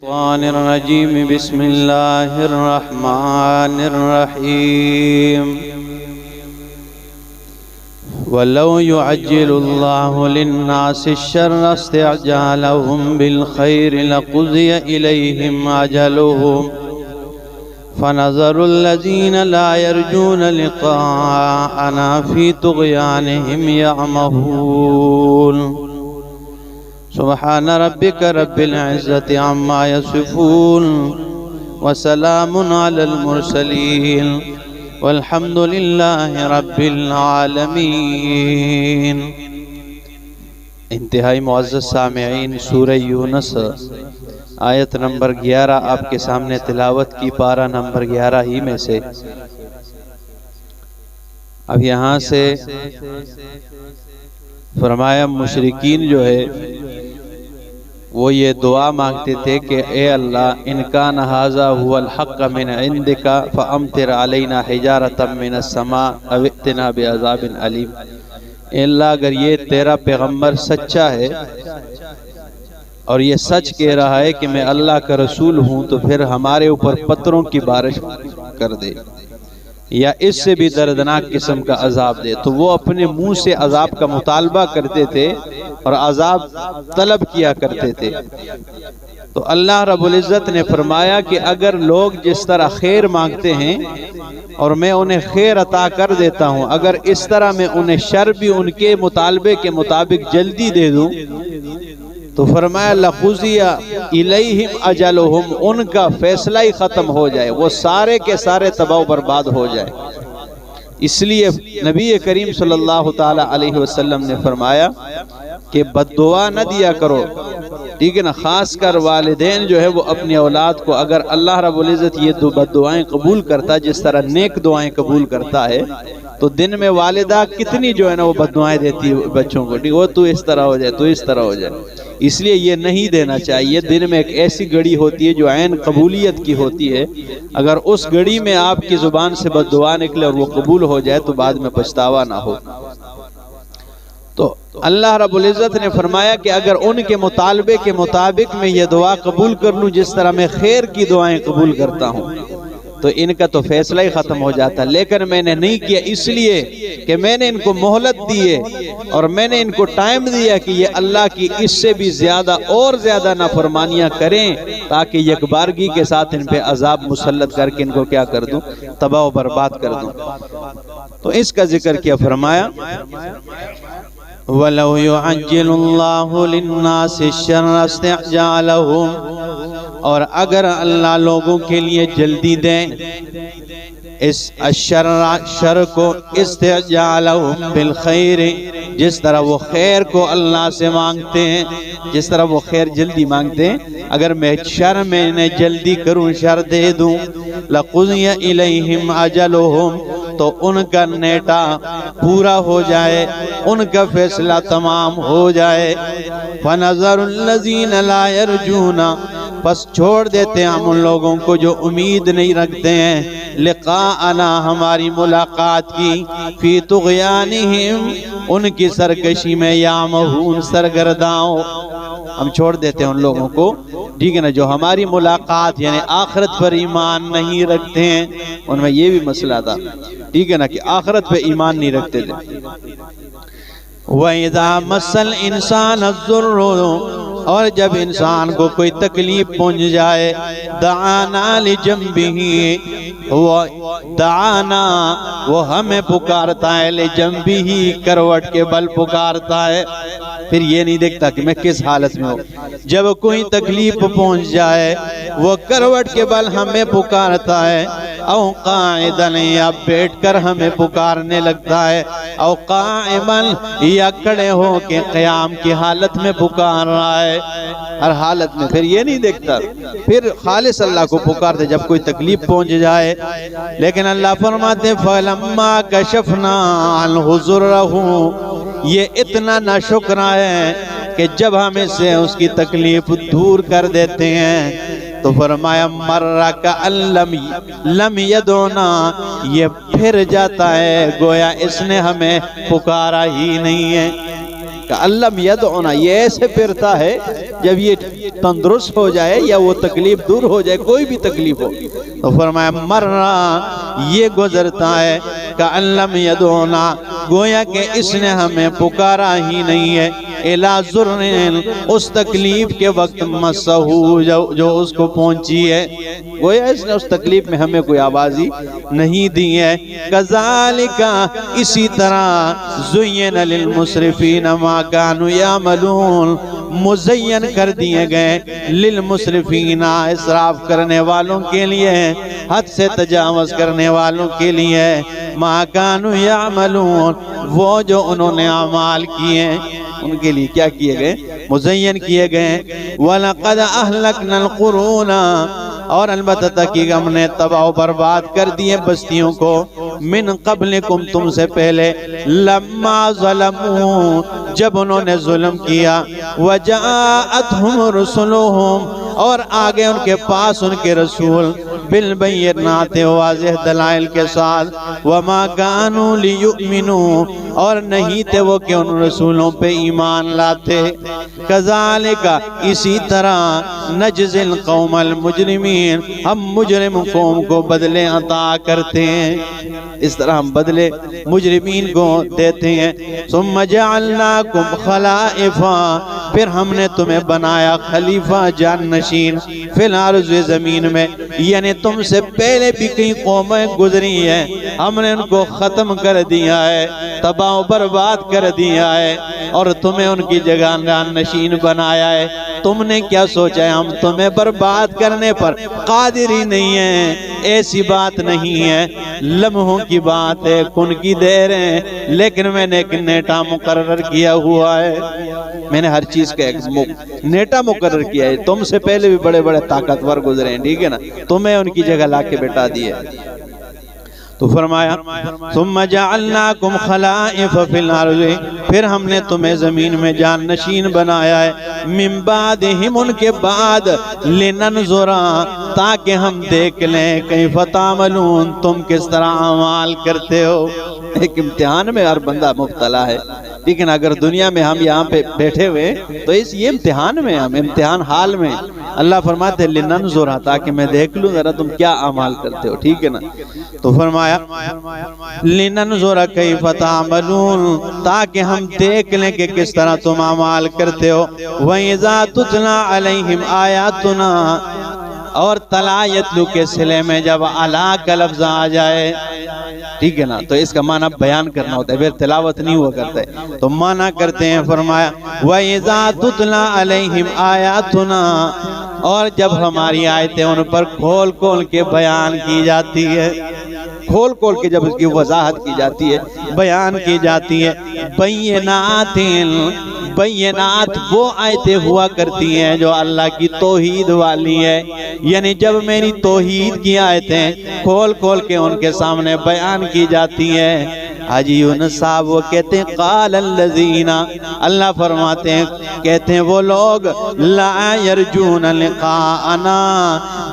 الشيطان الرجيم بسم الله الرحمن الرحيم ولو يعجل الله للناس الشر استعجالهم بالخير لقضي إليهم أجلهم فنظر الذين لا يرجون لقاءنا في طغيانهم يعمهون سبحان ربك رب العزة عما يصفون وسلام على المرسلين والحمد لله رب العالمين۔ انتہائی معزز سامعین، سورہ یونس آیت نمبر 11 آپ کے سامنے تلاوت کی، پارہ نمبر 11 ہی میں سے۔ اب یہاں سے فرمایا مشرکین جو ہے وہ یہ دعا مانگتے تھے کہ اے اللہ ان کان ھذا هو الحق من عندک فامطر علینا حجارۃ من السماء او ائتنا بعذاب علیم۔ اے اللہ اگر یہ تیرا پیغمبر سچا ہے اور یہ سچ کہہ رہا ہے کہ میں اللہ کا رسول ہوں تو پھر ہمارے اوپر پتھروں کی بارش کر دے یا اس سے بھی دردناک قسم کا عذاب دے۔ تو وہ اپنے منہ سے عذاب کا مطالبہ کرتے تھے اور عذاب طلب کیا کرتے تھے۔ تو اللہ رب العزت نے فرمایا کہ اگر لوگ جس طرح خیر مانگتے ہیں اور میں انہیں خیر عطا کر دیتا ہوں، اگر اس طرح میں انہیں شر بھی ان کے مطالبے کے مطابق جلدی دے دوں تو فرمایا لَقُضِيَ إِلَيْهِمْ أَجَلُهُمْ، ان کا فیصلہ ہی ختم ہو جائے، وہ سارے کے سارے تباہ و برباد ہو جائے۔ اس لیے نبی کریم صلی اللہ تعالی علیہ وسلم نے فرمایا کہ بد دعا نہ دیا کرو، ٹھیک ہے نا، خاص کر والدین جو ہے وہ اپنی اولاد کو، اگر اللہ رب العزت یہ بد دعائیں قبول کرتا جس طرح نیک دعائیں قبول کرتا ہے تو دن میں والدہ کتنی جو ہے نا وہ بد دعائیں دیتی ہے بچوں کو، ٹھیک ہے، وہ تو اس طرح ہو جائے، تو اس طرح ہو جائے۔ اس لیے یہ نہیں دینا چاہیے۔ دن میں ایک ایسی گھڑی ہوتی ہے جو عین قبولیت کی ہوتی ہے، اگر اس گھڑی میں آپ کی زبان سے بد دعا نکلے اور وہ قبول ہو جائے تو بعد میں پچھتاوا نہ ہو۔ تو اللہ رب العزت نے فرمایا کہ اگر ان کے مطالبے کے مطابق میں یہ دعا قبول کر لوں جس طرح میں خیر کی دعائیں قبول کرتا ہوں تو ان کا تو فیصلہ ہی ختم ہو جاتا، لیکن میں نے نہیں کیا اس لیے کہ میں نے ان کو مہلت دیے اور میں نے ان کو ٹائم دیا کہ یہ اللہ کی اس سے بھی زیادہ اور زیادہ نافرمانیاں کریں تاکہ یکبارگی کے ساتھ ان پہ عذاب مسلط کر کے ان کو کیا کر دوں، تباہ و برباد کر دوں۔ تو اس کا ذکر کیا فرمایا وَلَوْ يُعَجِّلُ اللَّهُ لِلنَّاسِ الشَّرَّ اسْتِعْجَالَهُمْ، اور اگر اللہ لوگوں کے لیے جلدی دیں اس شر کو، استعجالہم بالخیر، جس طرح وہ خیر کو اللہ سے مانگتے ہیں، جس طرح وہ خیر جلدی مانگتے ہیں، اگر میں شر میں انہیں جلدی کروں، شر دے دوں، لَقُضِيَ إِلَيْهِمْ أَجَلُهُمْ، تو ان کا نیٹا پورا ہو جائے، ان کا فیصلہ تمام ہو جائے۔ فَنَظَرُ الَّذِينَ لَا يَرْجُونَ، پس چھوڑ دیتے ہیں ہم ان لوگوں کو جو امید نہیں رکھتے ہیں لقاءنا، ہماری ملاقات کی، فی طغیانہم، ان کی سرکشی میں، یعمہون، سرگرداؤں، ہم چھوڑ دیتے ہیں ان لوگوں کو، ٹھیک ہے نا، جو ہماری ملاقات یعنی آخرت پر ایمان نہیں رکھتے ہیں۔ ان میں یہ بھی مسئلہ تھا، ٹھیک ہے نا، کہ آخرت پہ ایمان نہیں رکھتے تھے۔ وَإِذَا مَسَّ الْإِنسَانَ الضُّرُّ، اور جب انسان کو کوئی تکلیف پہنچ جائے، دعانا لجنبہ، دعانا، وہ ہمیں پکارتا ہے، لجنبہ، کروٹ کے بل پکارتا ہے، پھر یہ نہیں دیکھتا کہ میں کس حالت میں ہوں۔ جب کوئی تکلیف پہنچ جائے وہ کروٹ کے بل ہمیں پکارتا ہے، او قاعدن، یا بیٹھ کر ہمیں پکارنے لگتا ہے، او قائمن، یا کھڑے ہو کے قیام کی حالت میں پکار رہا ہے، ہر حالت میں۔ پھر یہ نہیں دیکھتا، پھر خالص اللہ کو پکارتے جب کوئی تکلیف پہنچ جائے۔ لیکن اللہ فرماتے فَلَمَّا كَشَفْنَا عَنْهُ ضُرَّهُ، یہ اتنا ناشکرا ہے کہ جب ہم اس سے اس کی تکلیف دور کر دیتے ہیں تو فرمایا مرہ کأن لم یدعنا، یہ پھر جاتا ہے گویا اس نے ہمیں پکارا ہی نہیں ہے۔ کہ علم یدعنا، یہ ایسے پھرتا ہے جب یہ تندرست ہو جائے یا وہ تکلیف دور ہو جائے، کوئی بھی تکلیف ہو تو فرمایا مرنا، یہ گزرتا ہے کہ علم یدعنا، گویا کہ اس نے ہمیں پکارا ہی نہیں ہے، الا ذرن، اس تکلیف کے وقت مسہو، جو اس کو پہنچی ہے، گویا اس نے اس تکلیف میں ہمیں کوئی آوازی نہیں دی ہے۔ کذالک، اسی طرح زین للمسرفین ما کانوا یعملون، مزین کر دیے گئے للمسرفین، اسراف کرنے والوں کے لیے، حد سے تجاوز کرنے والوں کے لیے، ما کانوا یعملون، وہ جو انہوں نے اعمال کیے ان کے لیے کیا کیے گئے؟ مزین کیے گئے۔ وَلَقَدْ أَهْلَكْنَا الْقُرُونَ، اور البتہ تحقیق ہم نے تباہ و برباد کر دیے بستیوں کو، من قبلکم، تم سے پہلے، لما ظلموا، جب انہوں نے ظلم کیا، وجاءتهم رسلهم، اور آگے ان کے پاس ان کے رسول، بالبینات، واضح دلائل کے ساتھ، وما كانوا ليؤمنوا، اور نہیں تھے وہ کہ ان رسولوں پہ ایمان لاتے۔ کذالک، اسی طرح، نجزی القوم المجرمین، ہم مجرم قوم کو بدلے عطا کرتے ہیں، اس طرح ہم بدلے مجرمین کو دیتے ہیں۔ ثم جعلناکم خلائفا، پھر ہم نے تمہیں بنایا خلیفہ، جانشین، فی الارض، زمین میں، یعنی تم سے پہلے بھی کئی قومیں گزری ہیں، ہم نے ان کو ختم کر دیا ہے، تباہ و برباد کر دیا ہے، اور تمہیں ان کی جگہ جانشین بنایا ہے۔ تم نے کیا سوچا ہے ہم تمہیں برباد کرنے پر قادر ہی نہیں ہیں؟ ایسی بات نہیں ہے، لمحوں کی بات ہے، کن کی دیر ہے، لیکن میں نے ایک نیٹا مقرر کیا ہوا ہے، میں نے ہر چیز کا ایک نیٹا مقرر کیا ہے۔ تم سے پہلے بھی بڑے بڑے طاقتور گزرے ہیں، ٹھیک ہے نا، تمہیں ان کی جگہ لا کے بٹھا دیے۔ تو فرمایا ثم جعلناکم خلائف فی الارض، پھر ہم نے تمہیں زمین میں جان نشین بنایا ہے، من بعدہم، ان کے بعد، لننظر، تاکہ ہم دیکھ لیں، کیف تعملون، تم کس طرح اعمال کرتے ہو۔ ایک امتحان میں ہر بندہ مبتلا ہے، لیکن اگر دنیا میں ہم یہاں پہ بیٹھے ہوئے تو یہ امتحان میں، ہم امتحان حال میں، اللہ فرماتے ہیں لننظر، تاکہ میں دیکھ لوں ذرا تم کیا اعمال کرتے ہو، ٹھیک ہے نا۔ تو فرمایا لننظر کیف تعملون، تاکہ ہم دیکھ لیں کہ کس طرح تم اعمال کرتے ہو۔ وَإِذَا تُتْلَى عَلَيْهِمْ آيَاتُنَا، اور تلا یتلو کے صلے میں جب علا کا لفظ آ جائے، ٹھیک ہے نا، تو اس کا معنی بیان کرنا ہوتا ہے، پھر تلاوت نہیں ہوا کرتا ہے، تو معنی کرتے ہیں۔ فرمایا وَإِذَا تُتْلَى عَلَيْهِمْ آيَاتُنَا، اور جب ہماری آیتیں ان پر کھول کھول کے بیان کی جاتی ہے، کھول کھول کے جب اس کی وضاحت کی جاتی ہے، بیان کی جاتی ہے، بینات، بینات وہ آیتیں ہوا کرتی ہیں جو اللہ کی توحید والی ہے، یعنی جب میری توحید کی آیتیں کھول کھول کے ان کے سامنے بیان کی جاتی ہیں، حاجی یونس صاحب وہ کہتے ہیں قال الذین، اللہ فرماتے ہیں کہتے ہیں وہ لوگ لا یرجون لقاءنا،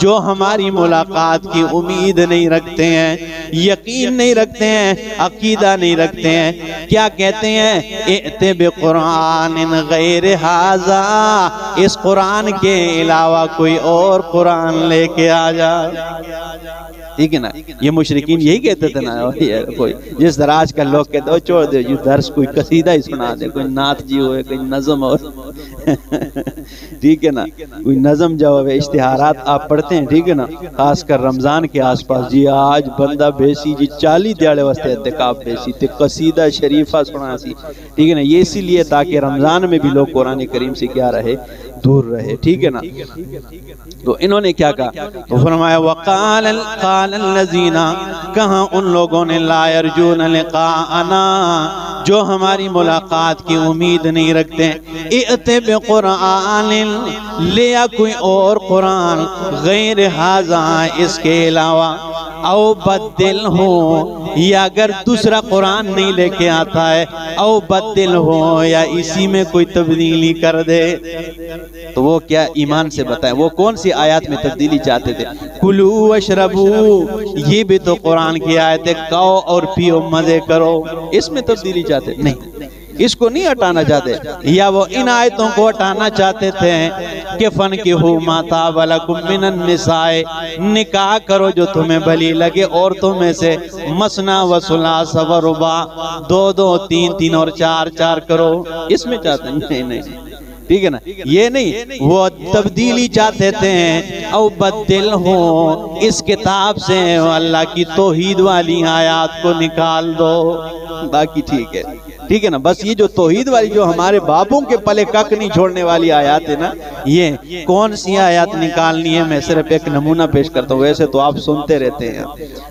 جو ہماری ملاقات کی امید نہیں رکھتے ہیں، یقین نہیں رکھتے ہیں، عقیدہ نہیں رکھتے ہیں، کیا کہتے ہیں؟ ائت بقرآن غیر ھذا، اس قرآن کے علاوہ کوئی اور قرآن لے کے آ جا، ٹھیک ہے نا۔ یہ مشرکین یہی کہتے تھے نا، کوئی جس طرح آج کل لوگ کہتے ہیں چھوڑ دے یہ درس، کوئی قصیدہ ہی سنا دے، کوئی نعت جی ہوئے، کوئی نظم ہو، ٹھیک ہے نا، کوئی نظم جو ہے اشتہارات آپ پڑھتے ہیں، ٹھیک ہے نا، خاص کر رمضان کے آس پاس، جی آج بندہ بیسی جی 40 دیاڑے واسطے اعتکاف بیسی تے قصیدہ شریفہ سنا سی، ٹھیک ہے نا، یہ اسی لیے تاکہ رمضان میں بھی لوگ قرآن کریم سے کیا رہے، دور رہے، ٹھیک ہے نا۔ تو انہوں نے کیا کہا؟ تو فرمایا وقال الذین، کہاں ان لوگوں نے لا یرجون لقاءنا، جو ہماری ملاقات کی امید نہیں رکھتے، ائت بقرآن، لیا کوئی اور قرآن، غیر ھذا، اس کے علاوہ، او بدل ہو، یا اگر دوسرا قرآن نہیں لے کے آتا ہے، او بدل ہو، یا اسی میں کوئی تبدیلی کر دے، تو وہ کیا ایمان سے بتائیں وہ کون سی آیات میں تبدیلی چاہتے تھے؟ کلو وشربو، یہ بھی تو قرآن کی آیت ہے، کھاؤ اور پیو مزے کرو، اس میں تبدیلی چاہتے نہیں، اس کو نہیں ہٹانا چاہتے، یا وہ ان آیتوں کو ہٹانا چاہتے تھے کہ فَانْكِحُوا مَا طَابَ لَكُم مِّنَ النِّسَاءِ، نکاح کرو جو تمہیں بھلی لگے عورتوں میں سے، مثنیٰ وثلاث ورباع، دو دو تین تین اور چار چار کرو، اس میں چاہتے ہیں نہیں، ٹھیک ہے نا، یہ نہیں، وہ تبدیلی چاہتے تھے، او بدل ہو اس کتاب سے اللہ کی توحید والی آیات کو نکال دو، باقی ٹھیک ہے، ٹھیک ہے نا، بس یہ جو توحید والی جو ہمارے باپوں کے پلے کک نہیں چھوڑنے والی آیات ہے نا، یہ کون سی آیات نکالنی ہے، میں صرف ایک نمونہ پیش کرتا ہوں، ویسے تو آپ سنتے رہتے ہیں،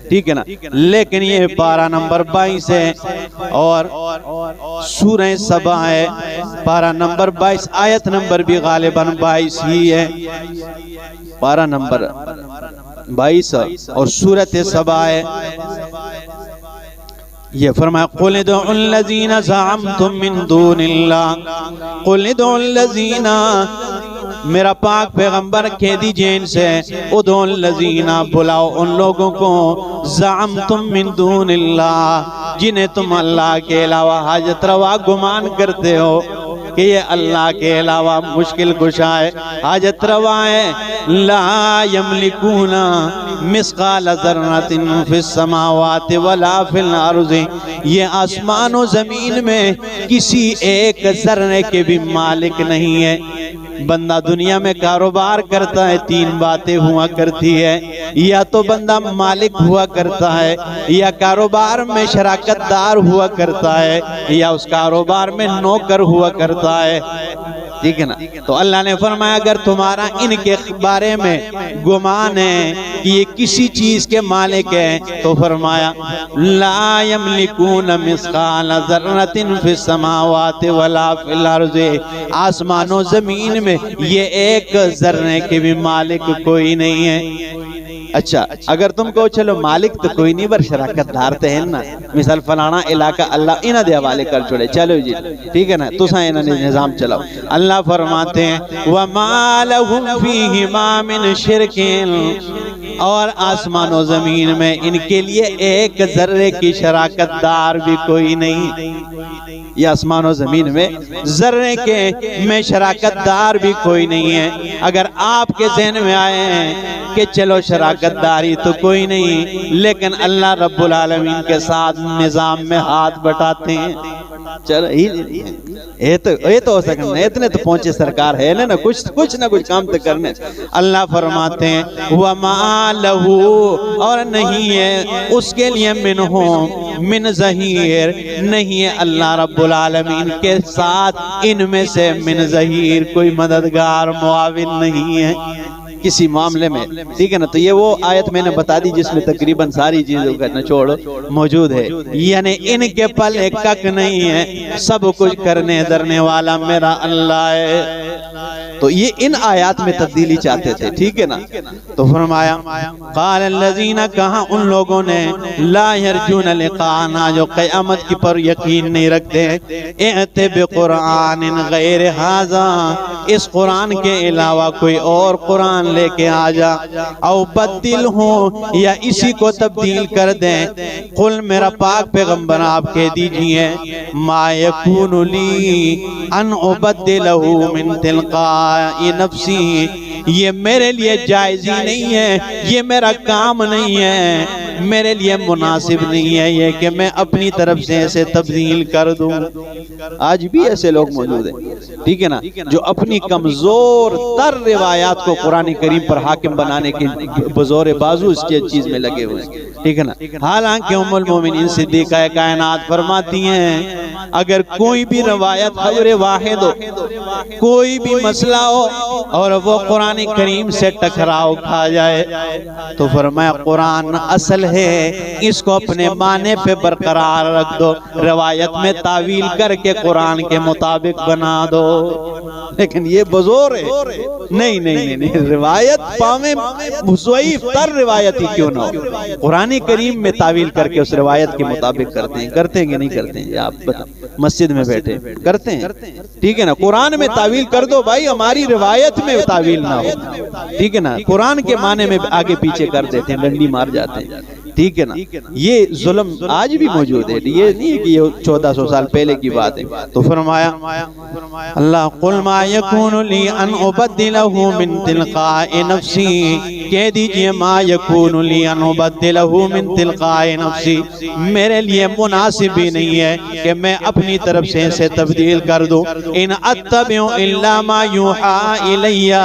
ٹھیک ہے نا، لیکن یہ پارہ نمبر 22 ہے اور سورہ سبا ہے، پارہ نمبر 22، آیت نمبر بھی غالباً 22 ہی ہے، پارہ نمبر 22 اور سورۃ سبا ہے۔ یہ فرمایا قُلِ ادْعُوا الَّذِينَ زَعَمْتُم مِّن دُونِ اللَّهِ، قُلِ ادْعُوا الَّذِينَ، میرا پاک پیغمبر کہہ دیجئے ان سے، ادعوا الذین، بلاؤ ان لوگوں کو، زعمتم من دون اللہ، جنہیں تم اللہ کے علاوہ حاجت روا گمان کرتے ہو کہ یہ اللہ کے علاوہ مشکل کشا ہے، حاجت روا ہے، لا یملکون مثقال ذرۃ فی السماوات ولا فی الارض، یہ آسمان و زمین میں کسی ایک ذرے کے بھی مالک نہیں ہے۔ بندہ دنیا میں کاروبار کرتا ہے، تین باتیں ہوا کرتی ہے، یا تو بندہ مالک ہوا کرتا ہے، یا کاروبار میں شراکت دار ہوا کرتا ہے، یا اس کاروبار میں نوکر ہوا کرتا ہے، ٹھیک ہے نا، تو اللہ نے فرمایا اگر تمہارا ان کے بارے میں گمان ہے کہ یہ کسی چیز کے مالک ہیں، تو فرمایا لا یملکون مثقال ذرۃ فی السماوات ولا فی الارض، آسمان و زمین میں یہ ایک ذرے کے بھی مالک کوئی نہیں ہے۔ اچھا اگر تم کو چلو مالک تو کوئی نہیں، بر شراکت دار تے ہیں نا، مثال فلانا علاقہ اللہ انہاں دے حوالے کر چھوڑے، چلو جی ٹھیک ہے نا، تساں انہاں نے نظام چلاؤ، اللہ فرماتے ہیں وَمَا لَهُمْ فِيهِمَا مِنْ شِرْكٍ، اور آسمان و زمین میں ان کے لیے ایک ذرے کی شراکت دار بھی کوئی نہیں، یہ آسمان و زمین میں ذرے کے میں شراکت دار بھی کوئی نہیں ہے۔ اگر آپ کے ذہن میں آئے ہیں کہ چلو شراکت داری تو کوئی نہیں، لیکن اللہ رب العالمین کے ساتھ نظام میں ہاتھ بٹاتے ہیں، چلو یہ تو ہو سکتا ہے، اتنے تو پہنچے سرکار ہے نا، کچھ نہ کچھ کام تو کرنے۔ اللہ فرماتے ہیں وَمَا لَهُ، اور نہیں ہے اس کے لیے منہم من ظہیر، نہیں ہے اللہ رب العالمین کے ساتھ ان میں سے من ظہیر، کوئی مددگار معاون نہیں ہے کسی معاملے میں، ٹھیک ہے نا، تو یہ وہ آیت میں نے بتا دی جس میں تقریباً ساری چیزوں کا نچوڑ موجود ہے، یعنی ان کے پلے کک نہیں ہے، سب کچھ کرنے درنے والا میرا اللہ ہے، تو یہ ان آیات میں تبدیلی چاہتے تھے، ٹھیک ہے نا، تو فرمایا قال الذین، کہا ان لوگوں نے لا یرجون لقاءنا، جو قیامت کی پر یقین نہیں رکھتے، ائت بقرآن غیر ھذا، اس قرآن کے علاوہ کوئی اور قرآن لے کے آ جا، او بدل ہوں، یا اسی کو تبدیل کر دیں، قل، میرا پاک پیغمبر آپ کہہ دیجئے ما یکون لی ان ابدلہ من تلقاء نفسی، یہ میرے لیے جائز ہی نہیں ہے، یہ میرا کام نہیں ہے، میرے لیے مناسب نہیں ہے یہ کہ میں اپنی طرف سے ایسے تبدیل کر دوں۔ آج بھی ایسے لوگ موجود ہیں، ٹھیک ہے نا، جو اپنی کمزور تر روایات کو قرآن کریم پر حاکم بنانے کے بزور بازو اس چیز میں لگے ہوئے ہیں، ٹھیک ہے نا، حالانکہ ام المومنین صدیقہ کائنات فرماتی ہیں اگر کوئی بھی روایت خبر واحد ہو، کوئی بھی مسئلہ ہو اور وہ قرآن کریم سے ٹکراؤ کھا جائے، تو فرمایا قرآن اصل ہے، اس کو اپنے معنی پہ برقرار رکھ دو، روایت میں تعویل کر کے قرآن کے مطابق بنا دو۔ لیکن یہ بزور ہے، نہیں، روایت پاویں ضعیف تر روایت ہی کیوں نہ ہو، قرآن کریم میں تعویل کر کے اس روایت کے مطابق کرتے ہیں کہ نہیں کرتے ہیں؟ آپ مسجد میں بیٹھے کرتے ہیں، ٹھیک ہے نا، قرآن میں تعویل کر دو بھائی، ہماری روایت میں تعویل نہ ہو، ٹھیک ہے نا، قرآن کے معنی میں آگے پیچھے کر دیتے ہیں، ڈنڈی مار جاتے ہیں، ٹھیک ہے نا. یہ ظلم آج بھی موجود ہے، یہ نہیں ہے کہ یہ 1400 سال پہلے کی بات ہے. تو فرمایا اللہ قل ما یکون لی ان ابدلہ من تلقاء نفسی، کہہ دیجئے ما یکون لی ان ابدلہ من تلقاء نفسی، میرے لیے مناسب ہی نہیں ہے کہ میں اپنی طرف سے اسے تبدیل کر دوں. ان اتبع الا ما یوحا الیہ،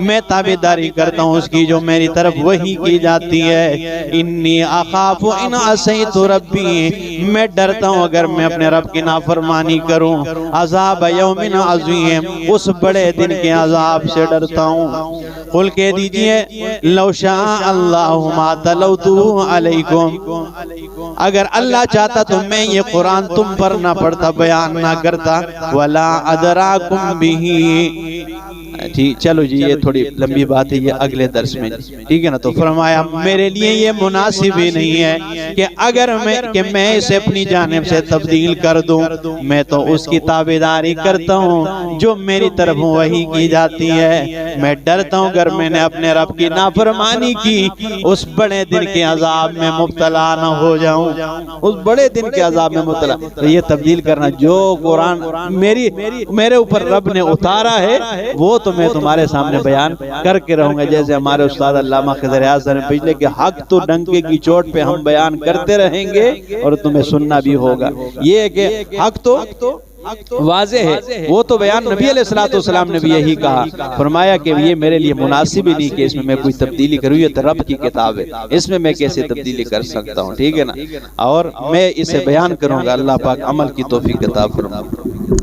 میں تابعداری کرتا ہوں اس کی جو میری طرف وحی کی جاتی ہے. انی اخاف ان عصیت ربی، میں ڈرتا ہوں اگر میں اپنے رب کی نافرمانی کروں. عذاب یوم عظیم، اس بڑے دن کے عذاب سے ڈرتا ہوں. قل کہہ دیجئے لو شاء اللہ ما تلوتو علیکم، اگر اللہ چاہتا تو میں یہ قرآن تم پر نہ پڑھتا، بیان نہ کرتا. ولا ادراکم بہ، چلو جی یہ تھوڑی لمبی بات ہے، یہ اگلے درس میں، ٹھیک ہے نا. تو فرمایا میرے لیے یہ مناسب ہی نہیں ہے کہ اگر میں اسے اپنی جانب سے تبدیل کر دوں. میں تو اس کی تابعداری کرتا ہوں جو میری طرف وحی کی جاتی ہے. میں ڈرتا ہوں اگر میں نے اپنے رب کی نافرمانی کی اس بڑے دن کے عذاب میں مبتلا نہ ہو جاؤں، اس بڑے دن کے عذاب میں مبتلا. تو یہ تبدیل کرنا، جو قرآن میرے اوپر رب نے اتارا ہے وہ تو میں تمہارے سامنے بیان کر کے رہوں گا. جیسے ہمارے استاد علامہ خضر اعاز نے پچھلے کہ حق تو ڈنکے کی چوٹ پہ ہم بیان کرتے رہیں گے اور تمہیں سننا بھی ہوگا. یہ ہے کہ حق تو واضح ہے، وہ تو بیان نبی علیہ السلام نے بھی یہی کہا. فرمایا کہ یہ میرے لیے مناسب ہی نہیں کہ اس میں کوئی تبدیلی کروں، یہ تو رب کی کتاب ہے، اس میں کیسے تبدیلی کر سکتا ہوں. ٹھیک ہے نا. اور میں اسے بیان کروں گا، اللہ پاک عمل کی توفیق عطا فرمائے.